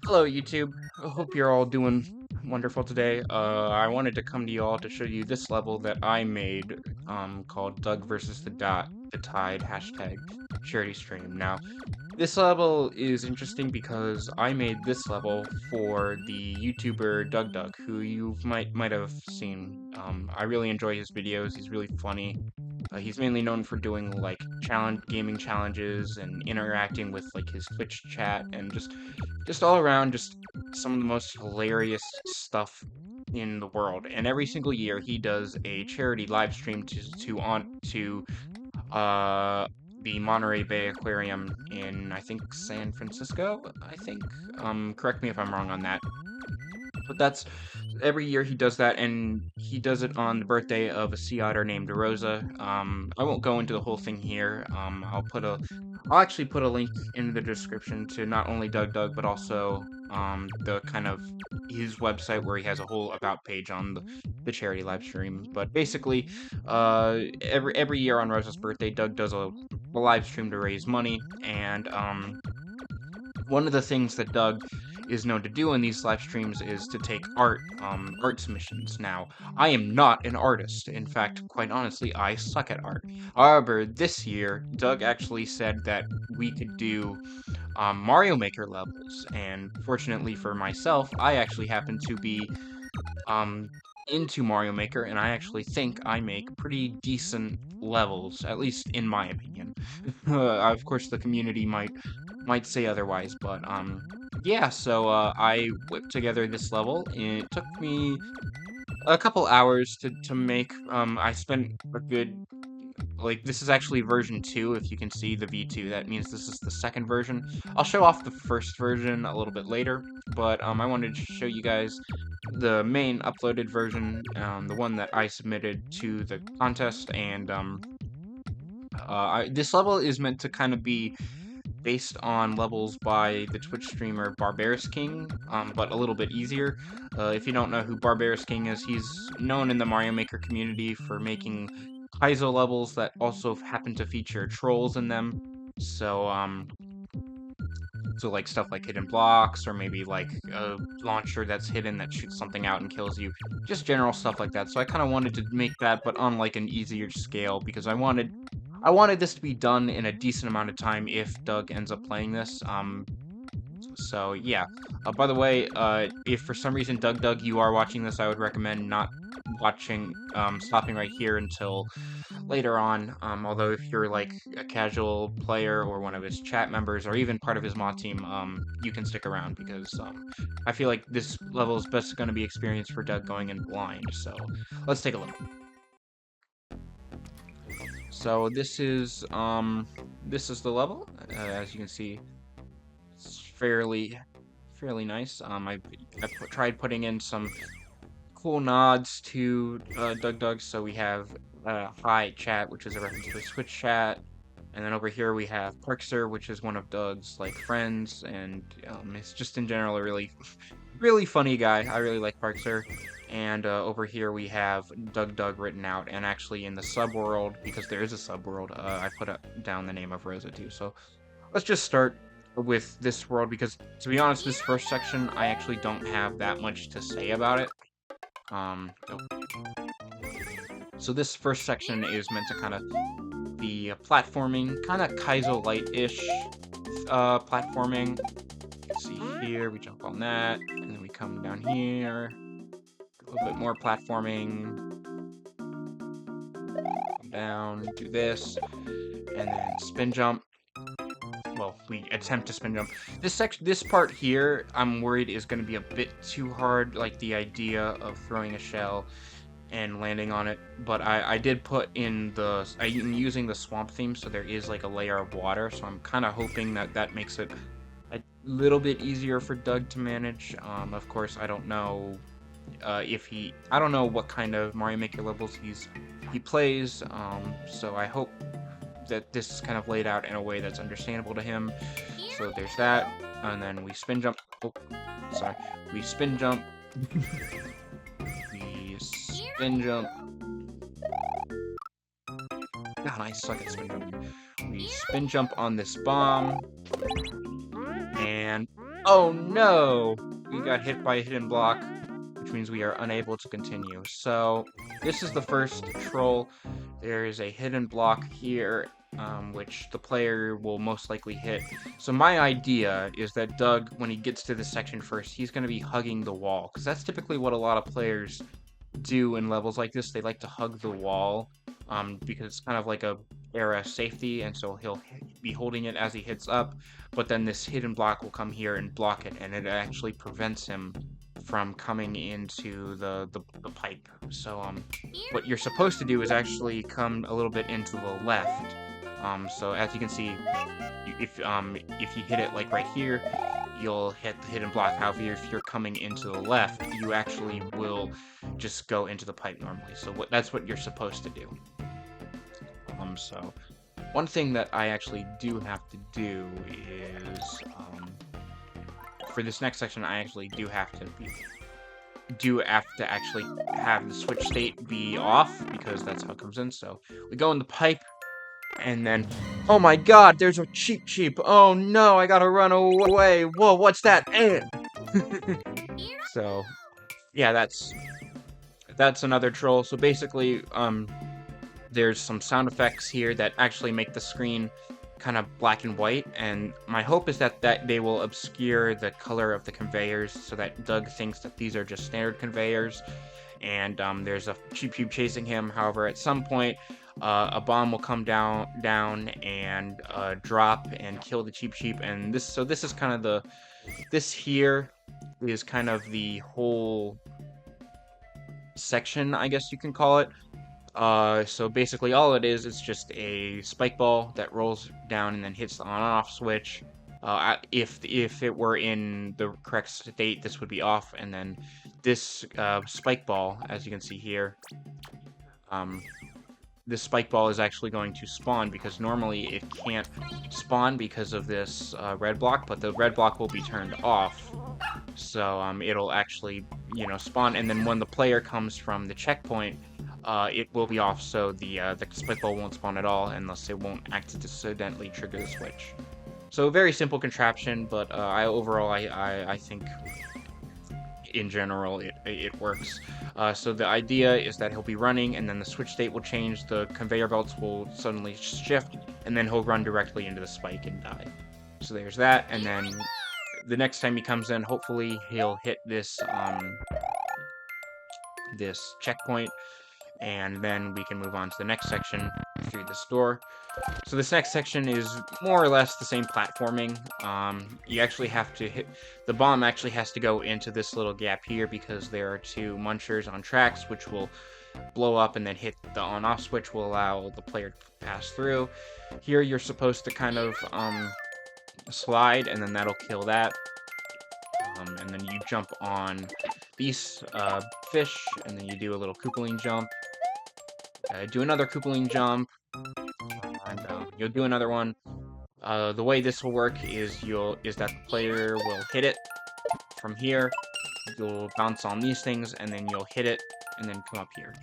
Hello, YouTube. I hope you're all doing wonderful today. I wanted to come to you all to show you this level that I made, called Doug versus the Tide hashtag charity stream. Now, this level is interesting because I made this level for the YouTuber DougDoug, who you might have seen. I really enjoy his videos. He's really funny. He's mainly known for doing like gaming challenges and interacting with like his Twitch chat and just all around just some of the most hilarious stuff in the world. And every single year he does a charity live stream to the Monterey Bay Aquarium in I think San Francisco, I think. Correct me if I'm wrong on that. But that's every year he does that, and he does it on the birthday of a sea otter named Rosa. I won't go into the whole thing here. I'll actually put a link in the description to not only DougDoug but also the kind of his website where he has a whole about page on the charity live stream. But basically, every year on Rosa's birthday, Doug does a live stream to raise money, and one of the things that Doug is known to do in these live streams is to take art submissions. Now, I am not an artist. In fact, quite honestly, I suck at art. However, this year, Doug actually said that we could do Mario Maker levels, and fortunately for myself, I actually happen to be into Mario Maker, and I actually think I make pretty decent levels, at least in my opinion. Of course, the community might say otherwise, but yeah. So I whipped together this level. It took me a couple hours to make. I spent a good this is actually version 2, if you can see the V2, that means this is the second version. I'll show off the first version a little bit later, but I wanted to show you guys the main uploaded version, the one that I submitted to the contest, and this level is meant to kind of be based on levels by the Twitch streamer Barbarous King, but a little bit easier. If you don't know who Barbarous King is, he's known in the Mario Maker community for making Kaizo levels that also happen to feature trolls in them. So like stuff like hidden blocks, or maybe like a launcher that's hidden that shoots something out and kills you. Just general stuff like that. So I kind of wanted to make that, but on like an easier scale, because I wanted this to be done in a decent amount of time if Doug ends up playing this. So yeah. By the way, if for some reason DougDoug you are watching this, I would recommend not stopping right here until later on. Although if you're like a casual player or one of his chat members or even part of his mod team, you can stick around, because I feel like this level is best going to be experienced for Doug going in blind. So let's take a look. So this is the level. As you can see, it's fairly nice. I tried putting in some cool nods to DougDoug. So we have hi chat, which is a reference to the Switch chat, and then over here we have Parkster, which is one of Doug's like friends, and it's just in general a really funny guy. I really like Parkster. And over here we have DougDoug written out, and actually in the subworld, because there is a subworld, I put down the name of Rosa too. So let's just start with this world, because to be honest, this first section I actually don't have that much to say about it. So this first section is meant to kind of be platforming, kind of Kaizo light-ish platforming. You can see here, we jump on that, and then we come down here. A little bit more platforming. Come down, do this, and then spin jump. Well, we attempt to spin jump. This part here, I'm worried is going to be a bit too hard, like the idea of throwing a shell and landing on it. But I did put in I'm using the swamp theme, so there is like a layer of water. So I'm kind of hoping that makes it a little bit easier for Doug to manage. Of course, I don't know. I don't know what kind of Mario Maker levels he plays, so I hope that this is kind of laid out in a way that's understandable to him. So there's that, and then we spin jump. Oh, sorry, we spin jump. We spin jump. God, I suck at spin jump. We spin jump on this bomb, and Oh no! We got hit by a hidden block, which means we are unable to continue. So, this is the first troll. There is a hidden block here, which the player will most likely hit. So my idea is that Doug, when he gets to this section first, he's going to be hugging the wall, because that's typically what a lot of players do in levels like this. They like to hug the wall, because it's kind of like a area of safety, and so he'll be holding it as he hits up, but then this hidden block will come here and block it, and it actually prevents him from coming into the pipe. So what you're supposed to do is actually come a little bit into the left. So as you can see, if you hit it like right here, you'll hit the hidden block. However, if you're coming into the left, you actually will just go into the pipe normally. So that's what you're supposed to do. So one thing that I actually do have to do is, for this next section, I actually do have to actually have the switch state be off, because that's how it comes in. So we go in the pipe, and then, oh my god, there's a cheap. Oh no, I gotta run away. Whoa, what's that? So, yeah, that's another troll. So basically, there's some sound effects here that actually make the screen kind of black and white, and my hope is that they will obscure the color of the conveyors so that Doug thinks that these are just standard conveyors, and there's a cheap chasing him. However, at some point, a bomb will come down and drop and kill the cheap, and this is kind of this here is kind of the whole section, I guess you can call it. So basically all it is just a spike ball that rolls down and then hits the on-off switch. If it were in the correct state, this would be off, and then this spike ball, as you can see here, this spike ball is actually going to spawn, because normally it can't spawn because of this red block, but the red block will be turned off. So it'll actually, spawn, and then when the player comes from the checkpoint, it will be off, so the spike ball won't spawn at all unless it won't accidentally trigger the switch. So very simple contraption, but I think in general it works. So the idea is that he'll be running, and then the switch state will change, the conveyor belts will suddenly shift, and then he'll run directly into the spike and die. So there's that, and then the next time he comes in, hopefully he'll hit this this checkpoint, and then we can move on to the next section through this door. So this next section is more or less the same platforming. You actually have to hit, the bomb actually has to go into this little gap here, because there are two munchers on tracks which will blow up and then hit the on-off switch, will allow the player to pass through. Here you're supposed to kind of slide, and then that'll kill that. And then you jump on these fish, and then you do a little Koopaling jump. Do another Koopaling jump, and you'll do another one. The way this will work is that the player will hit it from here. You'll bounce on these things, and then you'll hit it, and then come up here.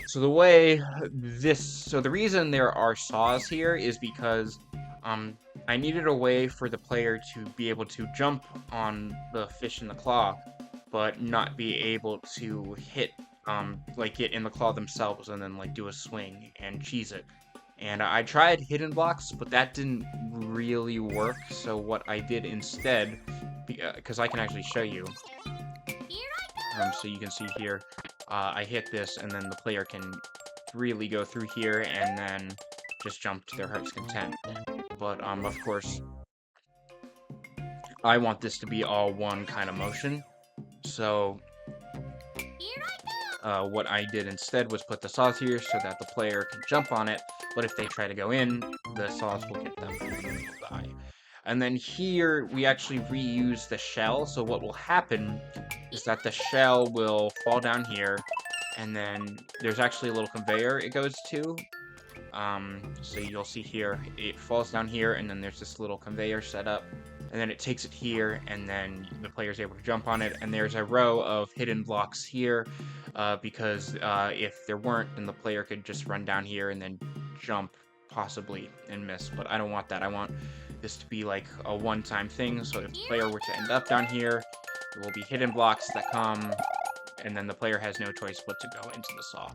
So the reason there are saws here is because I needed a way for the player to be able to jump on the fish in the claw, but not be able to hit, get in the claw themselves and then, do a swing and cheese it. And I tried hidden blocks, but that didn't really work, so what I did instead, because I can actually show you, so you can see here, I hit this, and then the player can really go through here and then just jump to their heart's content. But, of course, I want this to be all one kind of motion, so what I did instead was put the saws here so that the player can jump on it, but if they try to go in, the saws will hit them and they will die. And then here, we actually reuse the shell, so what will happen is that the shell will fall down here, and then there's actually a little conveyor it goes to. So you'll see here, it falls down here, and then there's this little conveyor set up, and then it takes it here, and then the player's able to jump on it, and there's a row of hidden blocks here, because if there weren't, then the player could just run down here and then jump, possibly, and miss, but I don't want that. I want this to be like a one-time thing, so if the player were to end up down here, there will be hidden blocks that come, and then the player has no choice but to go into the saw.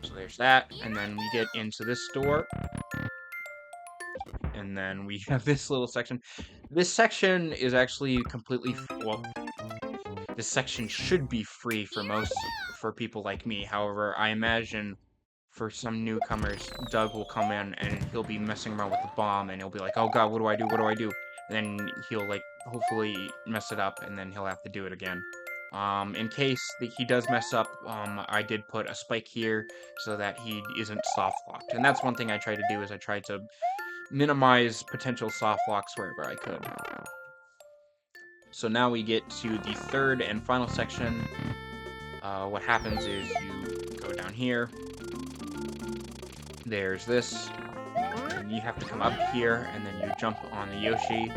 So there's that, and then we get into this door, and then we have this little section. This section is actually completely, well, this section should be free for people like me. However, I imagine for some newcomers, Doug will come in and he'll be messing around with the bomb, and he'll be like, oh god, what do I do, what do I do? And then he'll, like, hopefully mess it up, and then he'll have to do it again. In case that he does mess up, I did put a spike here so that he isn't soft locked. And that's one thing I try to do, is I try to minimize potential soft locks wherever I could. So now we get to the third and final section. What happens is you go down here. There's this. And you have to come up here, and then you jump on the Yoshi.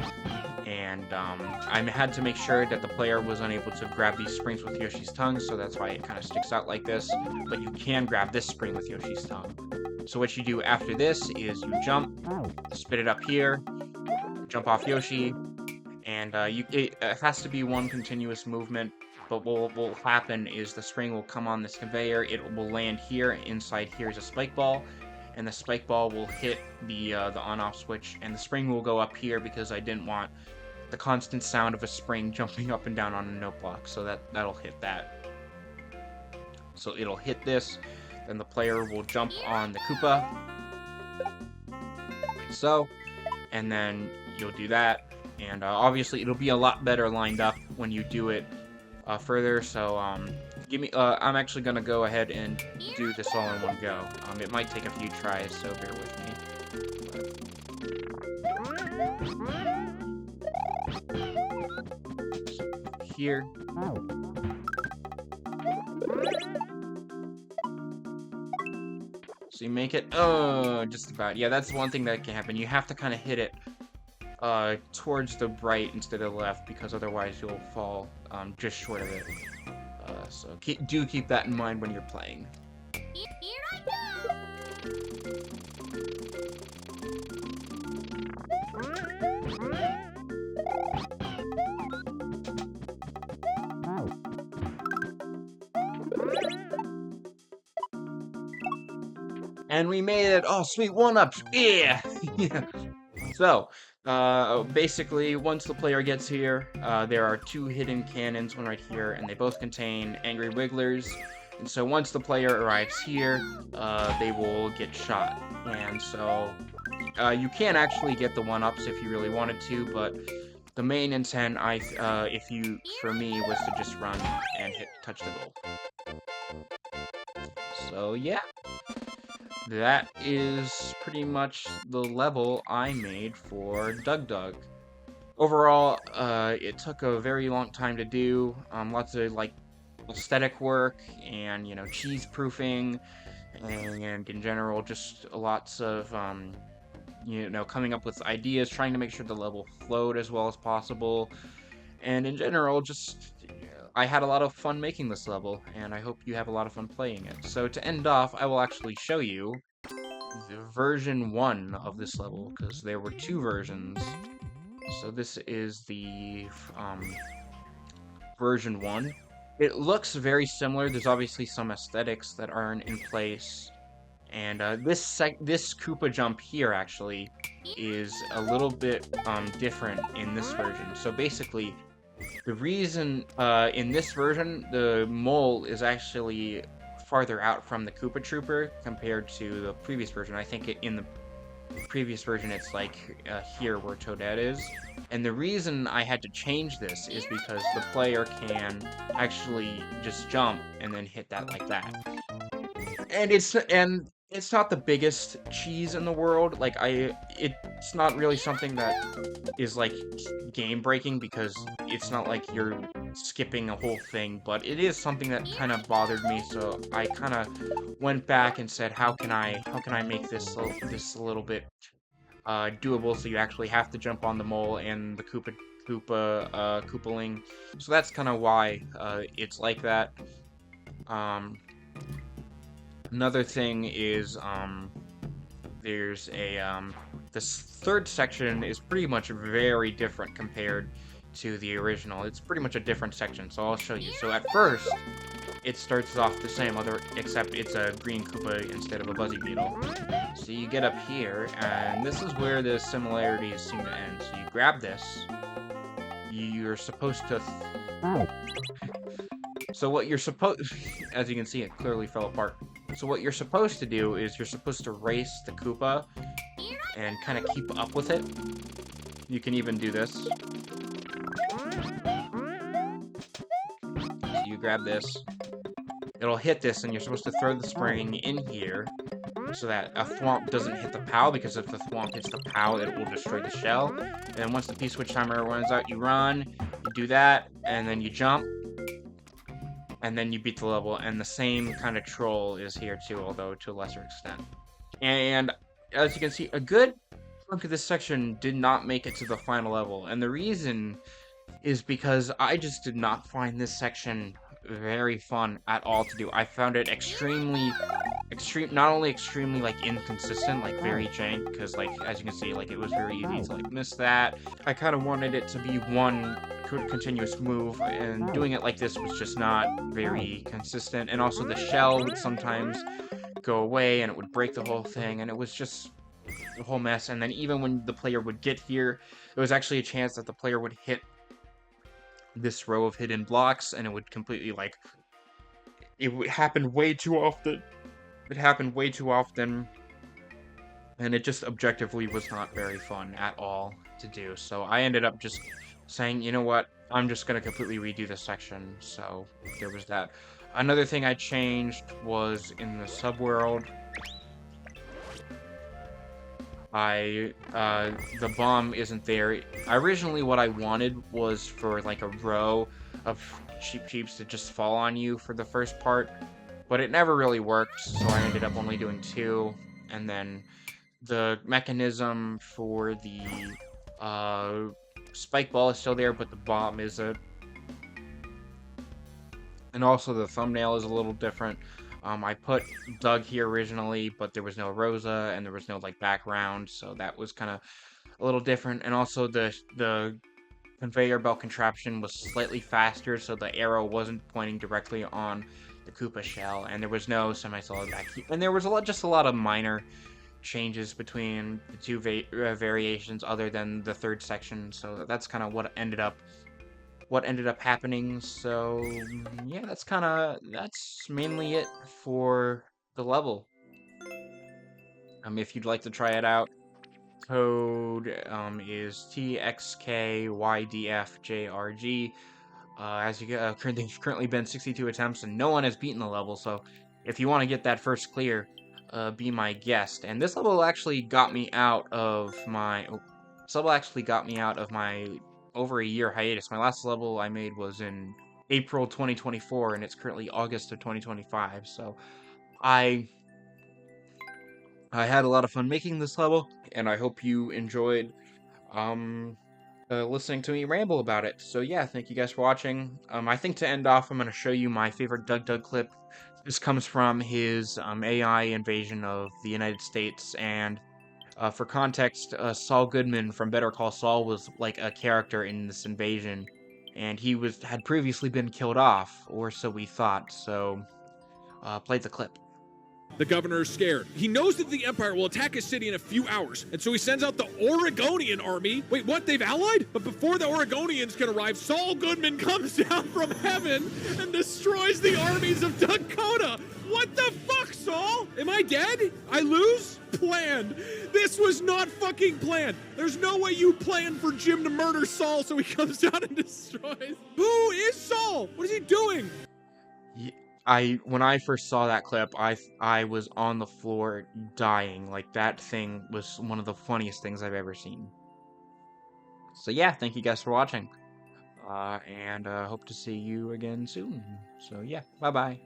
And I had to make sure that the player was unable to grab these springs with Yoshi's tongue, so that's why it kind of sticks out like this. But you can grab this spring with Yoshi's tongue. So what you do after this is you jump, spit it up here, jump off Yoshi, and it has to be one continuous movement. But what will happen is the spring will come on this conveyor, it will land here, inside here is a spike ball, and the spike ball will hit the on-off switch, and the spring will go up here because I didn't want the constant sound of a spring jumping up and down on a note block, so that'll hit that. So it'll hit this, then the player will jump on the Koopa, like so, and then you'll do that, and obviously it'll be a lot better lined up when you do it further, so I'm actually gonna go ahead and do this all in one go. It might take a few tries, so bear with me. Here. So you make it, just about. Yeah, that's one thing that can happen. You have to kind of hit it towards the right instead of the left, because otherwise you'll fall just short of it. So keep that in mind when you're playing. Here I go! And we made it! Oh, sweet, 1-up! Yeah! Yeah. So, basically, once the player gets here, there are 2 hidden cannons, one right here, and they both contain angry wigglers. And so once the player arrives here, they will get shot. And so, you can actually get the 1-ups if you really wanted to, but the main intent, for me, was to just run and touch the goal. So, yeah. That is pretty much the level I made for DougDoug. Overall, it took a very long time to do, lots of, like, aesthetic work, and, you know, cheese proofing, and in general, just lots of, you know, coming up with ideas, trying to make sure the level flowed as well as possible, and in general, just, I had a lot of fun making this level, and I hope you have a lot of fun playing it. So to end off, I will actually show you the version 1 of this level, because there were 2 versions. So this is the version 1. It looks very similar. There's obviously some aesthetics that aren't in place. And this Koopa jump here, actually, is a little bit different in this version. So basically, the reason in this version, the mole is actually farther out from the Koopa Trooper compared to the previous version. I think in the previous version, it's like here where Toadette is. And the reason I had to change this is because the player can actually just jump and then hit that like that. And it's not the biggest cheese in the world. Like, it's not really something that is, like, game-breaking, because it's not like you're skipping a whole thing, but it is something that kind of bothered me, so I kind of went back and said, how can I make this a little bit doable, so you actually have to jump on the mole and the Koopaling. So that's kind of why it's like that. Another thing is, there's a this third section is pretty much very different compared to the original. It's pretty much a different section, so I'll show you. So at first, it starts off the same, except it's a green Koopa instead of a Buzzy Beetle. So you get up here, and this is where the similarities seem to end. So you grab this. You're supposed to... So what you're supposed... As you can see, it clearly fell apart. So what you're supposed to do is you're supposed to race the Koopa and kind of keep up with it. You can even do this. So you grab this. It'll hit this, and you're supposed to throw the spring in here so that a thwomp doesn't hit the POW, because if the thwomp hits the POW, it will destroy the shell. And then once the P-switch timer runs out, you run, you do that, and then you jump, and then you beat the level. And the same kind of troll is here too, although to a lesser extent. And as you can see, a good chunk of this section did not make it to the final level, and the reason is because I just did not find this section very fun at all to do. I found it not only extremely like inconsistent, like very jank, because like as you can see, like it was very easy to like miss that. I kind of wanted it to be one continuous move, and doing it like this was just not very consistent. And also the shell would sometimes go away and it would break the whole thing, and it was just a whole mess. And then even when the player would get here, there was actually a chance that the player would hit this row of hidden blocks, and it would completely like... It would happen way too often. It happened way too often, and it just objectively was not very fun at all to do. So I ended up just saying, you know what, I'm just gonna completely redo this section. So there was that. Another thing I changed was in the subworld. The bomb isn't there. Originally what I wanted was for like a row of sheeps to just fall on you for the first part, but it never really worked, so I ended up only doing 2. And then the mechanism for the spike ball is still there, but the bomb isn't. And also the thumbnail is a little different. I put Doug here originally, but there was no Rosa, and there was no like background, so that was kind of a little different. And also the conveyor belt contraption was slightly faster, so the arrow wasn't pointing directly on the Koopa shell, and there was no semi-solid vacuum. And there was just a lot of minor changes between the two variations, other than the third section. So that's kind of what ended up happening. So yeah, that's mainly it for the level. If you'd like to try it out, code is TXK-YDF-JRG. As you get, there's currently been 62 attempts, and no one has beaten the level. So if you want to get that first clear, be my guest. And this level actually got me out of my over a year hiatus. My last level I made was in April 2024, and it's currently August of 2025. So I had a lot of fun making this level, and I hope you enjoyed listening to me ramble about it. So yeah, thank you guys for watching. I think to end off, I'm going to show you my favorite DougDoug clip. This comes from his AI invasion of the United States, and for context, Saul Goodman from Better Call Saul was like a character in this invasion, and he had previously been killed off, or so we thought. So play the clip. The governor is scared. He knows that the Empire will attack his city in a few hours, and so he sends out the Oregonian army. Wait, what? They've allied? But before the Oregonians can arrive, Saul Goodman comes down from heaven and destroys the armies of Dakota. What the fuck, Saul? Am I dead? I lose? Planned. This was not fucking planned. There's no way you planned for Jim to murder Saul so he comes down and destroys. Who is Saul? What is he doing? When I first saw that clip, I was on the floor dying. Like, that thing was one of the funniest things I've ever seen. So yeah, thank you guys for watching. And hope to see you again soon. So yeah, bye-bye.